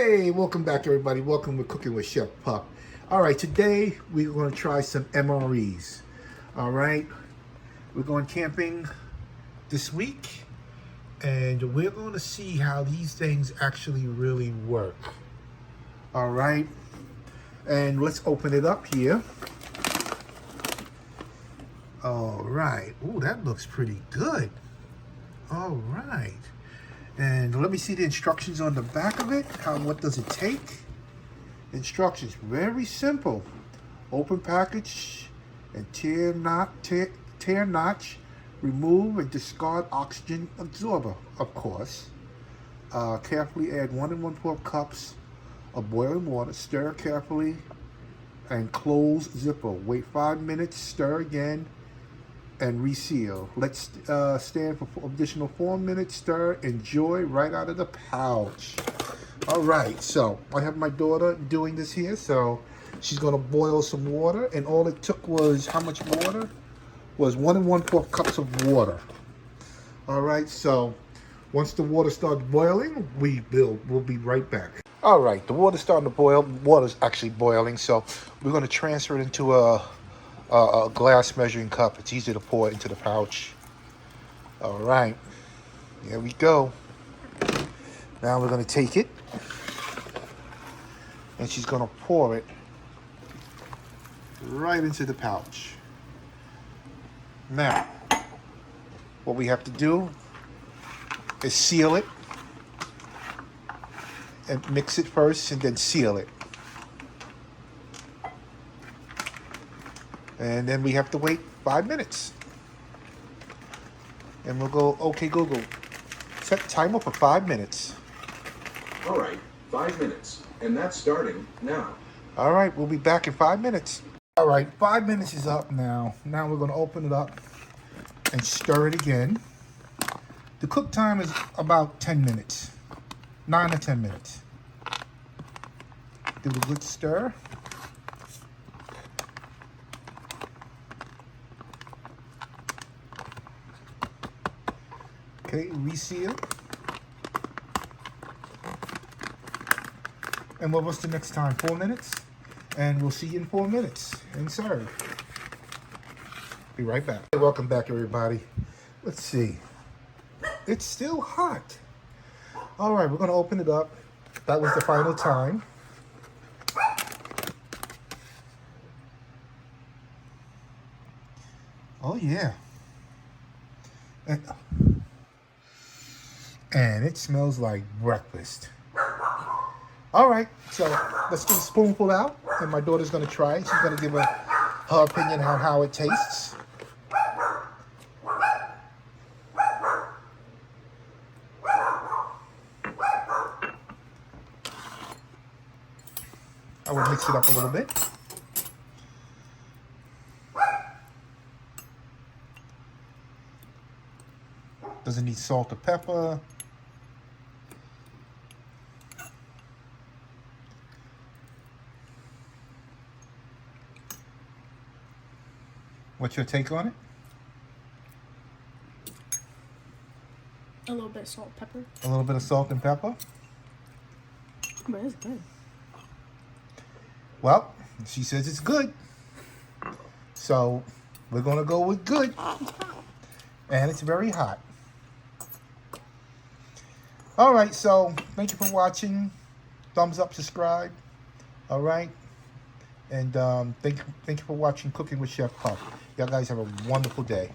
Hey, welcome back everybody. Welcome to Cooking with Chef Puck. All right, today we're going to try some MREs. All right, we're going camping this week and we're going to see how these things actually really work. All right, and let's open it up here. All right, ooh, that looks pretty good. All right. And let me see the instructions on the back of it. What does it take? Instructions, very simple. Open package and tear notch, remove and discard oxygen absorber, of course. Carefully add 1 1/4 cups of boiling water. Stir carefully and close zipper. Wait 5 minutes, stir again, and reseal. Let's stand for additional 4 minutes. Stir, enjoy right out of the pouch. All right, so I have my daughter doing this here. So she's gonna boil some water, and all it took was how much water? Was 1 1/4 cups of water. All right, so once the water starts boiling, we'll be right back. All right, the water's starting to boil. Water's actually boiling, so we're gonna transfer it into a glass measuring cup. It's easy to pour it into the pouch. All right, here we go. Now we're gonna take it and she's gonna pour it right into the pouch. Now, what we have to do is seal it and mix it first and then seal it. And then we have to wait 5 minutes. And we'll go, okay, Google, set timer for 5 minutes. All right, 5 minutes. And that's starting now. All right, we'll be back in 5 minutes. All right, 5 minutes is up now. Now we're gonna open it up and stir it again. The cook time is about 10 minutes, 9 or 10 minutes. Do a good stir. Okay, reseal. And what was the next time? 4 minutes? And we'll see you in 4 minutes and serve. Be right back. Hey, welcome back, everybody. Let's see. It's still hot. All right, we're gonna open it up. That was the final time. Oh yeah. And it smells like breakfast. All right, so let's get a spoonful out, and my daughter's gonna try it. She's gonna give her opinion on how it tastes. I will mix it up a little bit. Doesn't need salt or pepper. What's your take on it? A little bit of salt, pepper. A little bit of salt and pepper. But it's good. Well, she says it's good. So we're gonna go with good. And it's very hot. All right, so thank you for watching. Thumbs up, subscribe. All right. And thank you for watching Cooking with Chef Puck. Y'all guys have a wonderful day.